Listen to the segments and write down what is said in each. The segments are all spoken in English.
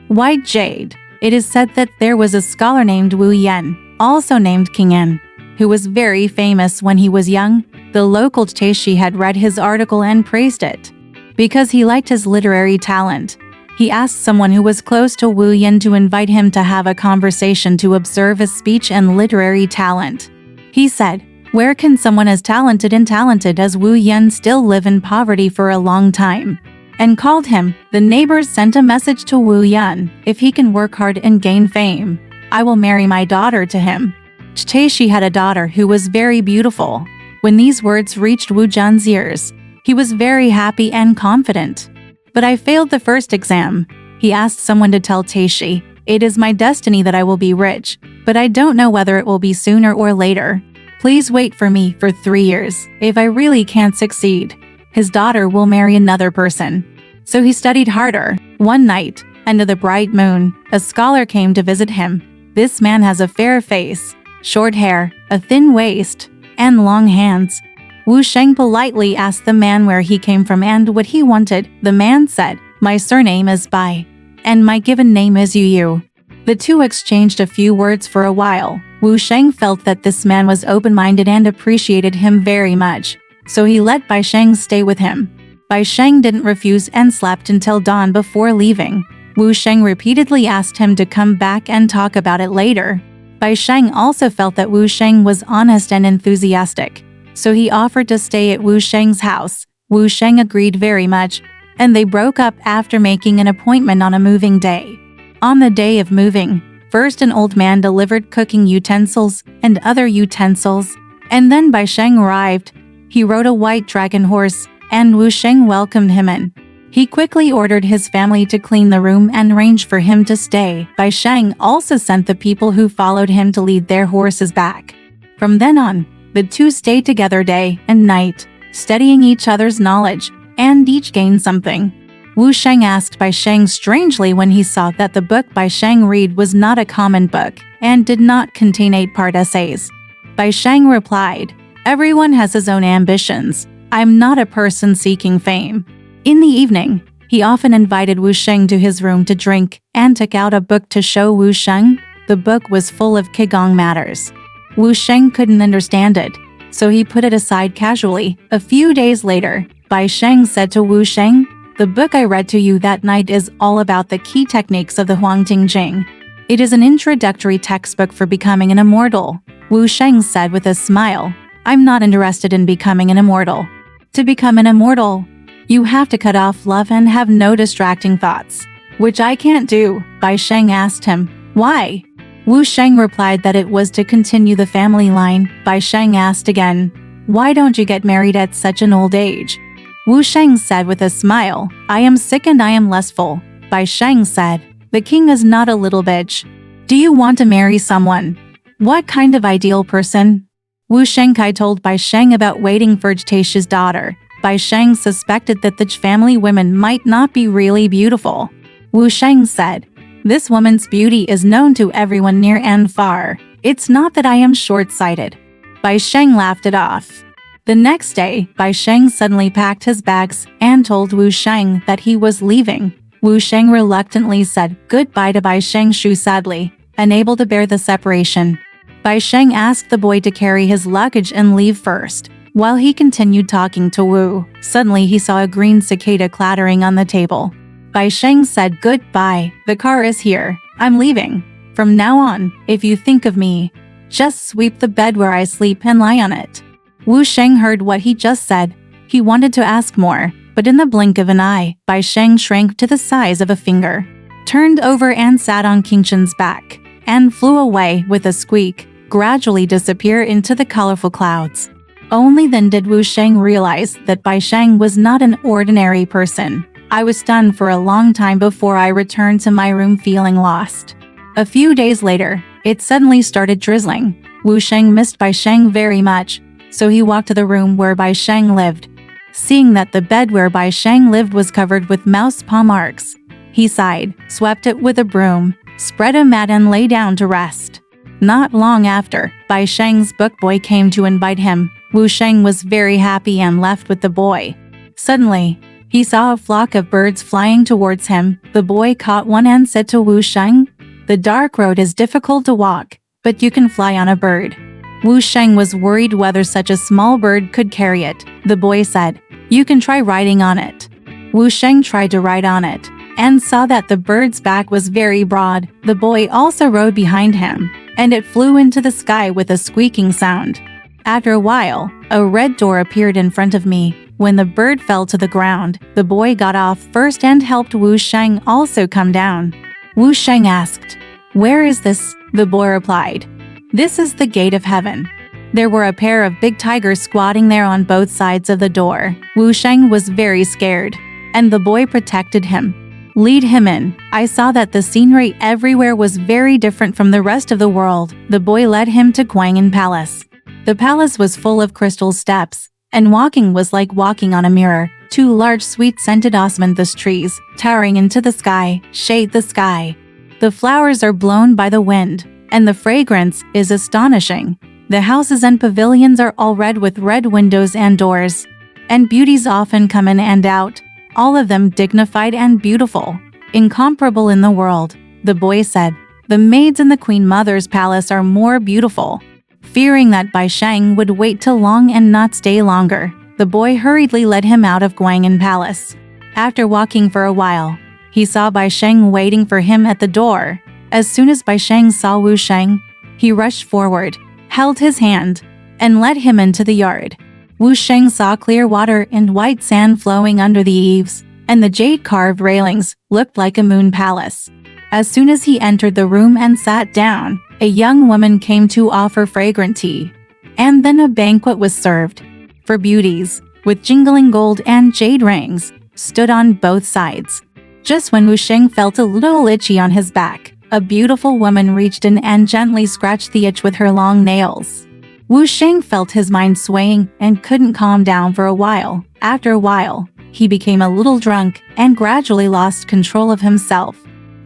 White Jade. It is said that there was a scholar named Wu Yan, also named King Yan, who was very famous when he was young. The local Taishi had read his article and praised it. Because he liked his literary talent, he asked someone who was close to Wu Yan to invite him to have a conversation to observe his speech and literary talent. He said, "Where can someone as talented as Wu Yan still live in poverty for a long time?" And called him. The neighbors sent a message to Wu Yan, "If he can work hard and gain fame, I will marry my daughter to him." Taishi had a daughter who was very beautiful. When these words reached Wu Jan's ears, he was very happy and confident. "But I failed the first exam." He asked someone to tell Taishi, "It is my destiny that I will be rich, but I don't know whether it will be sooner or later. Please wait for me for 3 years. If I really can't succeed, his daughter will marry another person." So he studied harder. One night, under the bright moon, a scholar came to visit him. This man has a fair face, short hair, a thin waist, and long hands. Wu Sheng politely asked the man where he came from and what he wanted. The man said, "My surname is Bai, and my given name is Yu." The two exchanged a few words for a while. Wu Sheng felt that this man was open-minded and appreciated him very much, so he let Bai Sheng stay with him. Bai Sheng didn't refuse and slept until dawn before leaving. Wu Sheng repeatedly asked him to come back and talk about it later. Bai Sheng also felt that Wu Sheng was honest and enthusiastic, so he offered to stay at Wu Sheng's house. Wu Sheng agreed very much, and they broke up after making an appointment on a moving day. On the day of moving, first an old man delivered cooking utensils and other utensils, and then Bai Sheng arrived. He rode a white dragon horse, and Wu Sheng welcomed him in. He quickly ordered his family to clean the room and arrange for him to stay. Bai Sheng also sent the people who followed him to lead their horses back. From then on, the two stayed together day and night, studying each other's knowledge, and each gained something. Wu Sheng asked Bai Sheng strangely when he saw that the book Bai Sheng read was not a common book and did not contain 8-part essays. Bai Sheng replied, "Everyone has his own ambitions. I'm not a person seeking fame." In the evening, he often invited Wu Sheng to his room to drink and took out a book to show Wu Sheng. The book was full of Qigong matters. Wu Sheng couldn't understand it, so he put it aside casually. A few days later, Bai Sheng said to Wu Sheng, "The book I read to you that night is all about the key techniques of the Huangting Jing. It is an introductory textbook for becoming an immortal." Wu Sheng said with a smile, "I'm not interested in becoming an immortal. To become an immortal, you have to cut off love and have no distracting thoughts, which I can't do." Bai Sheng asked him, "Why?" Wu Sheng replied that it was to continue the family line. Bai Sheng asked again, "Why don't you get married at such an old age?" Wu Sheng said with a smile, "I am sick and I am lustful." Bai Sheng said, "The king is not a little bitch. Do you want to marry someone? What kind of ideal person?" Wu Shengkai told Bai Sheng about waiting for Taishi's daughter. Bai Sheng suspected that the family women might not be really beautiful. Wu Sheng said, "This woman's beauty is known to everyone near and far. It's not that I am short-sighted." Bai Sheng laughed it off. The next day, Bai Sheng suddenly packed his bags and told Wu Sheng that he was leaving. Wu Sheng reluctantly said goodbye to Bai Sheng Shu sadly, unable to bear the separation. Bai Sheng asked the boy to carry his luggage and leave first. While he continued talking to Wu, suddenly he saw a green cicada clattering on the table. Bai Sheng said goodbye. "The car is here. I'm leaving. From now on, if you think of me, just sweep the bed where I sleep and lie on it." Wu Sheng heard what he just said. He wanted to ask more, but in the blink of an eye, Bai Sheng shrank to the size of a finger, turned over and sat on Qingshen's back, and flew away with a squeak, gradually disappear into the colorful clouds. Only then did Wu Sheng realize that Bai Sheng was not an ordinary person. "I was stunned for a long time before I returned to my room feeling lost." A few days later, it suddenly started drizzling. Wu Sheng missed Bai Sheng very much, so he walked to the room where Bai Sheng lived. Seeing that the bed where Bai Sheng lived was covered with mouse paw marks, he sighed, swept it with a broom, spread a mat and lay down to rest. Not long after, Bai Sheng's book boy came to invite him. Wu Sheng was very happy and left with the boy. Suddenly, He saw a flock of birds flying towards him. The boy caught one and said to Wu Sheng, "The dark road is difficult to walk, but you can fly on a bird." Wu Sheng was worried whether such a small bird could carry it. The boy said, "You can try riding on it." Wu Sheng tried to ride on it, and saw that the bird's back was very broad. The boy also rode behind him, and it flew into the sky with a squeaking sound. After a while, a red door appeared in front of me. When the bird fell to the ground, the boy got off first and helped Wu Sheng also come down. Wu Sheng asked, "Where is this?" The boy replied, "This is the gate of heaven." There were a pair of big tigers squatting there on both sides of the door. Wu Sheng was very scared, and the boy protected him. "Lead him in." I saw that the scenery everywhere was very different from the rest of the world. The boy led him to Guanyin Palace. The palace was full of crystal steps, and walking was like walking on a mirror. Two large sweet-scented osmanthus trees, towering into the sky, shade the sky. The flowers are blown by the wind, and the fragrance is astonishing. The houses and pavilions are all red with red windows and doors, and beauties often come in and out, all of them dignified and beautiful, incomparable in the world. The boy said, "The maids in the Queen Mother's palace are more beautiful." Fearing that Bai Sheng would wait too long and not stay longer, the boy hurriedly led him out of Guanyin Palace. After walking for a while, he saw Bai Sheng waiting for him at the door. As soon as Bai Sheng saw Wu Sheng, he rushed forward, held his hand, and led him into the yard. Wu Sheng saw clear water and white sand flowing under the eaves, and the jade-carved railings looked like a moon palace. As soon as he entered the room and sat down, a young woman came to offer fragrant tea. And then a banquet was served. For beauties, with jingling gold and jade rings, stood on both sides. Just when Wu Sheng felt a little itchy on his back, a beautiful woman reached in and gently scratched the itch with her long nails. Wu Sheng felt his mind swaying and couldn't calm down for a while. After a while, he became a little drunk and gradually lost control of himself.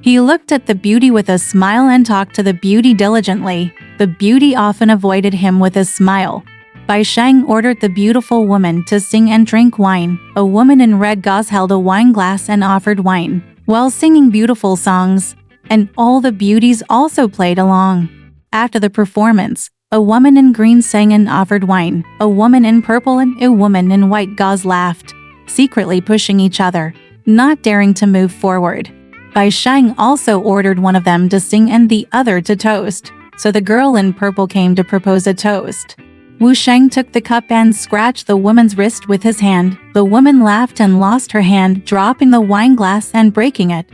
He looked at the beauty with a smile and talked to the beauty diligently. The beauty often avoided him with a smile. Bai Sheng ordered the beautiful woman to sing and drink wine. A woman in red gauze held a wine glass and offered wine, while singing beautiful songs, and all the beauties also played along. After the performance, a woman in green sang and offered wine. A woman in purple and a woman in white gauze laughed, secretly pushing each other, not daring to move forward. Bai Sheng also ordered one of them to sing and the other to toast, so the girl in purple came to propose a toast. Wu Sheng took the cup and scratched the woman's wrist with his hand. The woman laughed and lost her hand, dropping the wine glass and breaking it.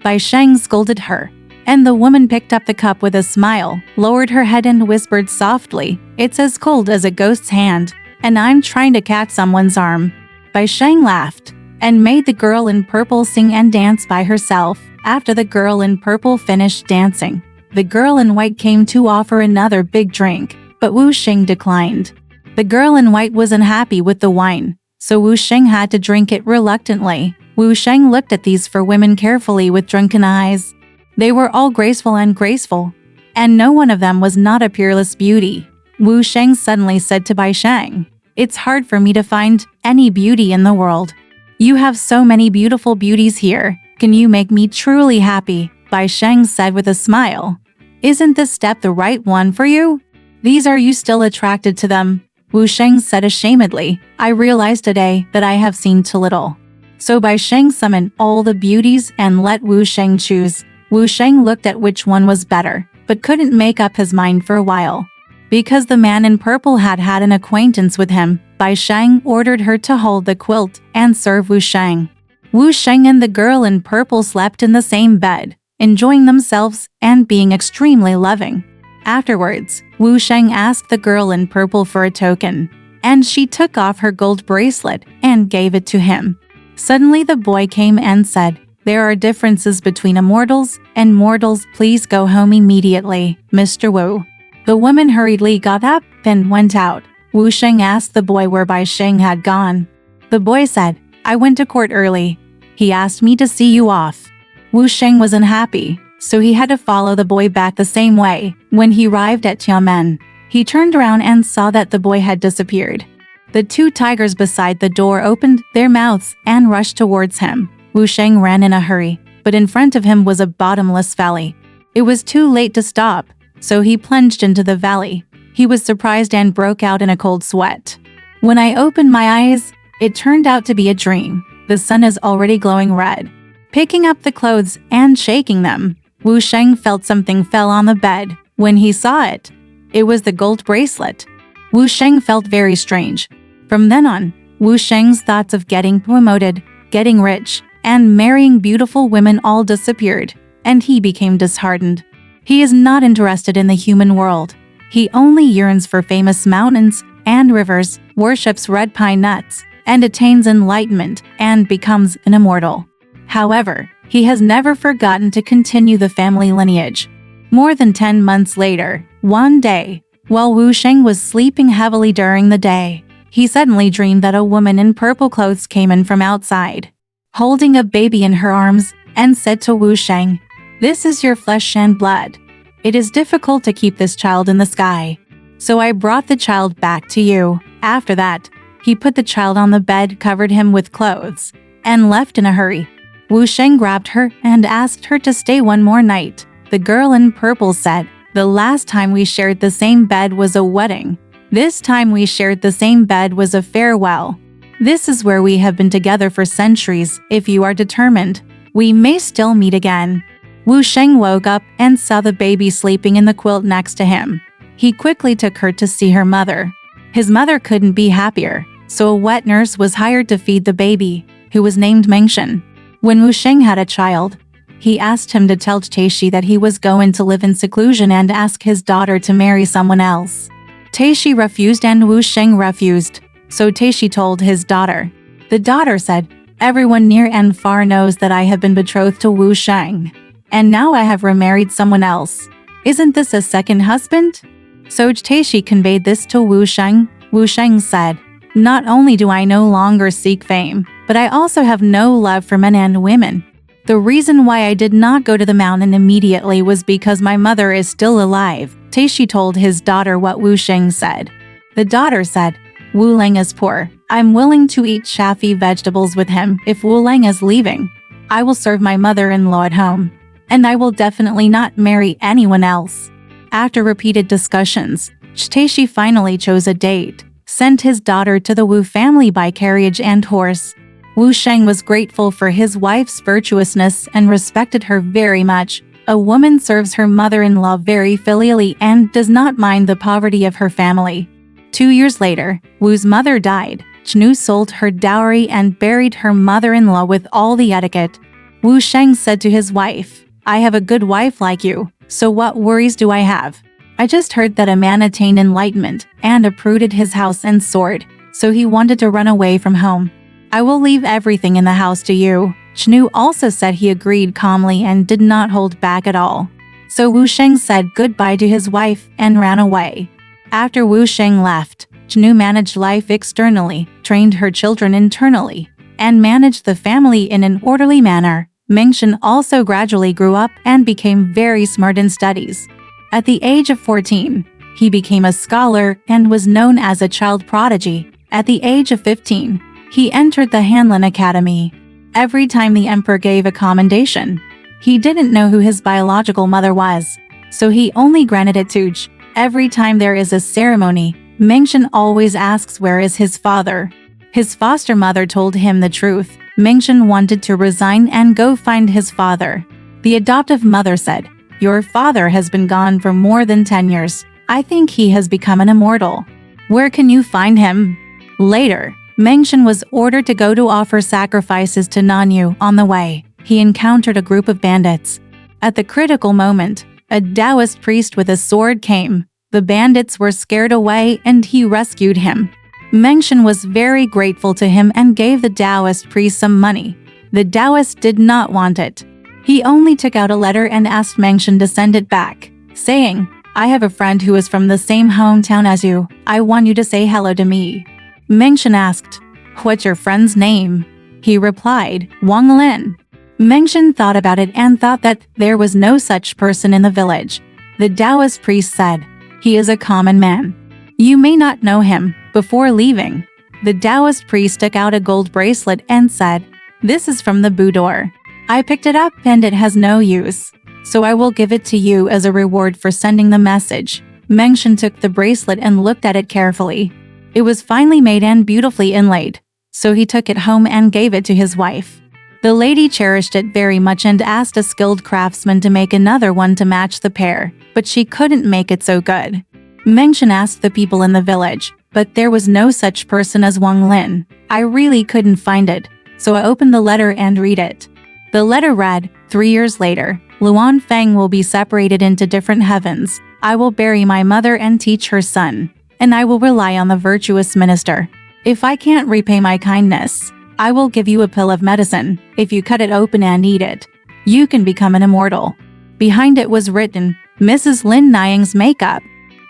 Bai Sheng scolded her, and the woman picked up the cup with a smile, lowered her head and whispered softly, "It's as cold as a ghost's hand, and I'm trying to catch someone's arm." Bai Sheng laughed, and made the girl in purple sing and dance by herself. After the girl in purple finished dancing, the girl in white came to offer another big drink, but Wu Sheng declined. The girl in white was unhappy with the wine, so Wu Sheng had to drink it reluctantly. Wu Sheng looked at these four women carefully with drunken eyes. They were all graceful, and no one of them was not a peerless beauty. Wu Sheng suddenly said to Bai Sheng, "It's hard for me to find any beauty in the world. You have so many beautiful beauties here. Can you make me truly happy?" Bai Sheng said with a smile, "Isn't this step the right one for you? These are you still attracted to them?" Wu Sheng said ashamedly, "I realized today that I have seen too little." So Bai Sheng summoned all the beauties and let Wu Sheng choose. Wu Sheng looked at which one was better, but couldn't make up his mind for a while. Because the man in purple had had an acquaintance with him, Bai Sheng ordered her to hold the quilt and serve Wu Sheng. Wu Sheng and the girl in purple slept in the same bed, enjoying themselves and being extremely loving. Afterwards, Wu Sheng asked the girl in purple for a token, and she took off her gold bracelet and gave it to him. Suddenly the boy came and said, "There are differences between immortals and mortals. Please go home immediately, Mr. Wu." The woman hurriedly got up and went out. Wu Sheng asked the boy where Bai Sheng had gone. The boy said, "I went to court early. He asked me to see you off." Wu Sheng was unhappy, so he had to follow the boy back the same way. When he arrived at Tianmen, he turned around and saw that the boy had disappeared. The two tigers beside the door opened their mouths and rushed towards him. Wu Sheng ran in a hurry, but in front of him was a bottomless valley. It was too late to stop, so he plunged into the valley. He was surprised and broke out in a cold sweat. When I opened my eyes, it turned out to be a dream. The sun is already glowing red. Picking up the clothes and shaking them, Wu Sheng felt something fell on the bed. When he saw it, it was the gold bracelet. Wu Sheng felt very strange. From then on, Wu Sheng's thoughts of getting promoted, getting rich, and marrying beautiful women all disappeared, and he became disheartened. He is not interested in the human world. He only yearns for famous mountains and rivers, worships red pine nuts, and attains enlightenment and becomes an immortal. However, he has never forgotten to continue the family lineage. More than 10 months later, one day, while Wu Sheng was sleeping heavily during the day, he suddenly dreamed that a woman in purple clothes came in from outside, holding a baby in her arms, and said to Wu Sheng, "This is your flesh and blood. It is difficult to keep this child in the sky, so I brought the child back to you." After that, he put the child on the bed, covered him with clothes, and left in a hurry. Wu Sheng grabbed her and asked her to stay one more night. The girl in purple said, "The last time we shared the same bed was a wedding. This time we shared the same bed was a farewell. This is where we have been together for centuries. If you are determined, we may still meet again." Wu Sheng woke up and saw the baby sleeping in the quilt next to him. He quickly took her to see her mother. His mother couldn't be happier, so a wet nurse was hired to feed the baby, who was named Mengshen. When Wu Sheng had a child, he asked him to tell Taishi that he was going to live in seclusion and ask his daughter to marry someone else. Taishi refused and Wu Sheng refused, so Taishi told his daughter. The daughter said, "Everyone near and far knows that I have been betrothed to Wu Sheng, and now I have remarried someone else. Isn't this a second husband?" So Taishi conveyed this to Wu Sheng. Wu Sheng said, "Not only do I no longer seek fame, but I also have no love for men and women. The reason why I did not go to the mountain immediately was because my mother is still alive." Taishi told his daughter what Wu Sheng said. The daughter said, "Wu Leng is poor. I'm willing to eat chaffy vegetables with him. If Wu Leng is leaving, I will serve my mother-in-law at home, and I will definitely not marry anyone else." After repeated discussions, Taishi finally chose a date, sent his daughter to the Wu family by carriage and horse. Wu Sheng was grateful for his wife's virtuousness and respected her very much. A woman serves her mother-in-law very filially and does not mind the poverty of her family. 2 years later, Wu's mother died. Chnu sold her dowry and buried her mother-in-law with all the etiquette. Wu Sheng said to his wife, "I have a good wife like you, so what worries do I have? I just heard that a man attained enlightenment and uprooted his house and sword, so he wanted to run away from home. I will leave everything in the house to you." Chnu also said he agreed calmly and did not hold back at all. So Wu Sheng said goodbye to his wife and ran away. After Wu Sheng left, Chnu managed life externally, trained her children internally, and managed the family in an orderly manner. Mengshen also gradually grew up and became very smart in studies. At the age of 14, he became a scholar and was known as a child prodigy. At the age of 15, he entered the Hanlin Academy. Every time the emperor gave a commendation, he didn't know who his biological mother was, so he only granted it to J. Every time there is a ceremony, Mengshen always asks where is his father. His foster mother told him the truth. Mengshen wanted to resign and go find his father. The adoptive mother said, "Your father has been gone for more than 10 years. I think he has become an immortal. Where can you find him?" Later, Mengshen was ordered to go to offer sacrifices to Nanyu. On the way, he encountered a group of bandits. At the critical moment, a Taoist priest with a sword came. The bandits were scared away and he rescued him. Mengshen was very grateful to him and gave the Taoist priest some money. The Taoist did not want it. He only took out a letter and asked Mengshen to send it back, saying, "I have a friend who is from the same hometown as you. I want you to say hello to me." Mengshen asked, "What's your friend's name?" He replied, "Wang Lin." Mengshen thought about it and thought that there was no such person in the village. The Taoist priest said, "He is a common man. You may not know him." Before leaving, The Taoist priest took out a gold bracelet and said, "This is from the boudoir. I picked it up and it has no use, so I will give it to you as a reward for sending the message." Mengshen took the bracelet and looked at it carefully. It was finely made and beautifully inlaid, so he took it home and gave it to his wife. The lady cherished it very much and asked a skilled craftsman to make another one to match the pair, but she couldn't make it so good. Mengshen asked the people in the village, but there was no such person as Wang Lin. "I really couldn't find it, so I opened the letter and read it." The letter read, "3 years later, Luan Feng will be separated into different heavens. I will bury my mother and teach her son, and I will rely on the virtuous minister. If I can't repay my kindness, I will give you a pill of medicine. If you cut it open and eat it, you can become an immortal." Behind it was written, "Mrs. Lin Nying's makeup."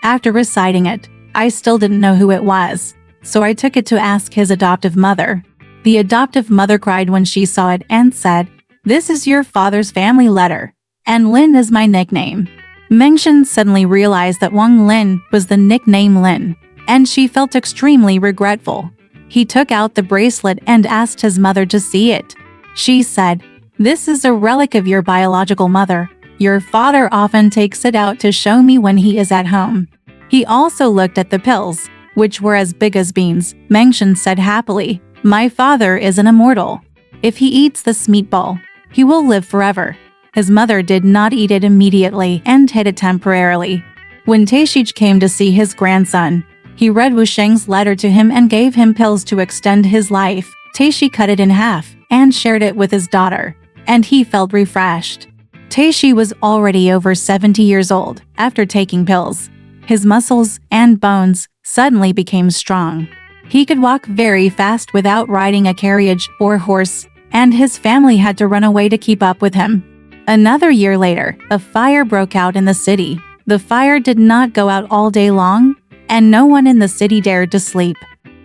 After reciting it, I still didn't know who it was, so I took it to ask his adoptive mother. The adoptive mother cried when she saw it and said, "This is your father's family letter, and Lin is my nickname." Mengshen suddenly realized that Wang Lin was the nickname Lin, and she felt extremely regretful. He took out the bracelet and asked his mother to see it. She said, "This is a relic of your biological mother. Your father often takes it out to show me when he is at home." He also looked at the pills, which were as big as beans. Mengshen said happily, "My father is an immortal. If he eats this meatball, he will live forever." His mother did not eat it immediately and hid it temporarily. When Taishij came to see his grandson, he read Wu Sheng's letter to him and gave him pills to extend his life. Taishi cut it in half and shared it with his daughter, and he felt refreshed. Taishi was already over 70 years old after taking pills. His muscles and bones suddenly became strong. He could walk very fast without riding a carriage or horse, and his family had to run away to keep up with him. Another year later, a fire broke out in the city. The fire did not go out all day long, and no one in the city dared to sleep.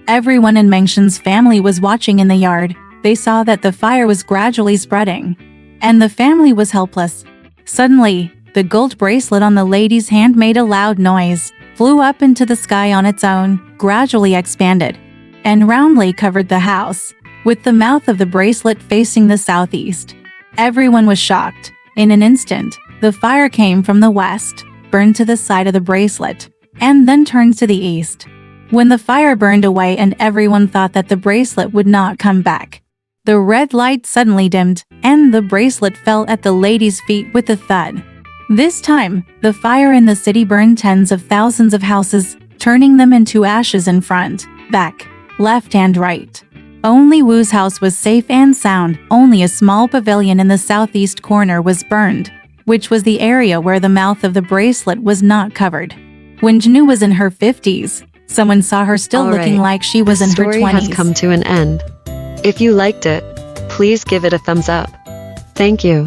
Everyone in Mengshen's family was watching in the yard. They saw that the fire was gradually spreading, and the family was helpless. Suddenly, the gold bracelet on the lady's hand made a loud noise, flew up into the sky on its own, gradually expanded, and roundly covered the house, with the mouth of the bracelet facing the southeast. Everyone was shocked. In an instant, the fire came from the west, burned to the side of the bracelet, and then turned to the east. When the fire burned away and everyone thought that the bracelet would not come back, the red light suddenly dimmed, and the bracelet fell at the lady's feet with a thud. This time, the fire in the city burned tens of thousands of houses, turning them into ashes in front, back, left and right. Only Wu's house was safe and sound. Only a small pavilion in the southeast corner was burned, which was the area where the mouth of the bracelet was not covered. When Janu was in her 50s, someone saw her still looking like she was in her 20s. The story has come to an end. If you liked it, please give it a thumbs up. Thank you.